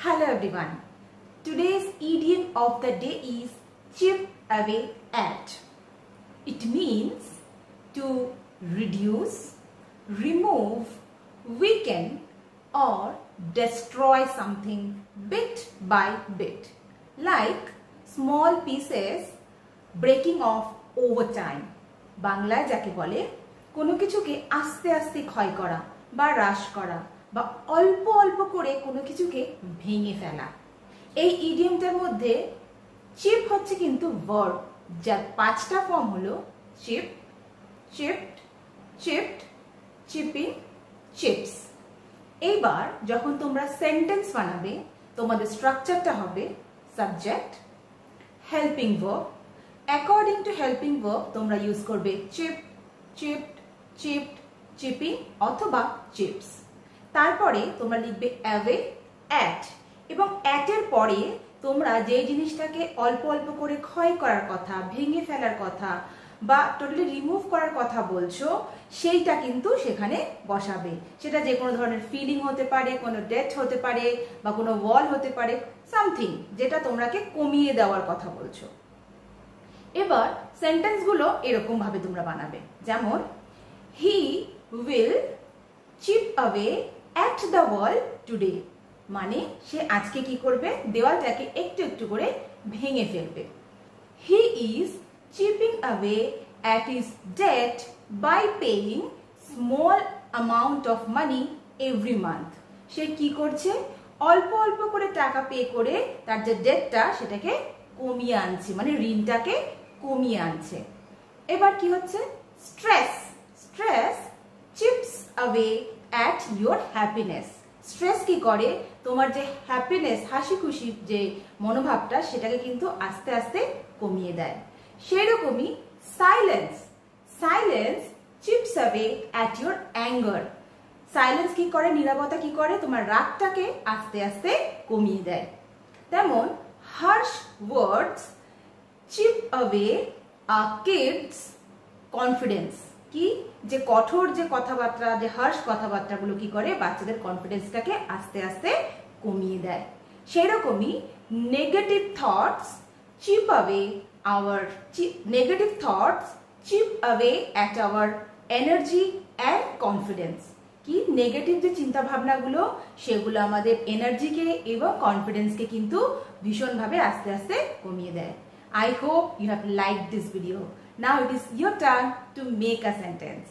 Hello everyone. Today's idiom of the day is chip away at. It means to reduce, remove, weaken or destroy something bit by bit. Like small pieces breaking off over time. বাংলায় যাকে বলে কোনো কিছুকে আস্তে আস্তে ক্ষয় করা বা হ্রাস করা বা অল্প অল্প করে কোনো কিছুকে ভেঙে ফেলা। এই ইডিয়মটার মধ্যে চিপ হচ্ছে কিন্তু ভার্ব, যার পাঁচটা ফর্ম হলো চিপ, চিপড, চিপড, চিপিং, চিপস। এইবার যখন তোমরা সেন্টেন্স বানাবে তোমাদের স্ট্রাকচারটা হবে subject, helping verb. According to helping verb তোমরা ইউজ করবে চিপ, চিপড, চিপড, চিপিং অথবা চিপস। তারপরে তোমরা লিখবে অ্যাওয়ে, অ্যাট, এবং অ্যাটের পরে তোমরা যে জিনিসটাকে অল্প অল্প করে ক্ষয় করার কথা, ভেঙে ফেলার কথা বা টোটালি রিমুভ করার কথা বলছো সেইটা কিন্তু সেখানে বসাবে। সেটা যে কোনো ধরনের ফিলিং হতে পারে, কোনো ডেথ হতে পারে বা কোনো ওয়াল হতে পারে, সামথিং যেটা তোমরাকে কমিয়ে দেওয়ার কথা বলছো। এবার সেন্টেন্সগুলো এরকম ভাবে তোমরা বানাবে, যেমন he will chip away at the wall today, মানে সে আজকে কি করবে, দেওয়ালটাকে একটু একটু করে ভেঙে ফেলবে। He is chipping away at his debt by paying small amount of money every month. সে কি করছে, অল্প অল্প করে টাকা পে করে তার যে ডেটটা সেটাকে কমিয়ে আনছে, মানে ঋণটাকে কমিয়ে আনছে। এবার কি হচ্ছে, stress, stress chips away at your happiness. Stress কি করে, তোমার যে হ্যাপিনেস, হাসি খুশি যে মনোভাবটা সেটাকে কিন্তু আস্তে আস্তে কমিয়ে দেয়। সেরকমই silence, silence chips away at your anger. Silence কি করে, নীরবতা কি করে, তোমার রাগটাকে আস্তে আস্তে কমিয়ে দেয়। তেমন harsh words chip away a kid's confidence. কি, যে কঠোর যে কথাবার্তা, যে হার্শ কথাবার্তাগুলো কি করে বাচ্চাদের কনফিডেন্সটাকে আস্তে আস্তে কমিয়ে দেয়। সেরকমই negative thoughts chip away our, negative thoughts chip away at our energy and confidence. কি, নেগেটিভ যে চিন্তা ভাবনাগুলো সেগুলো আমাদের এনার্জিকে এবং কনফিডেন্সকে কিন্তু ভীষণভাবে আস্তে আস্তে কমিয়ে দেয়। I hope you have liked this video. Now it is your turn to make a sentence.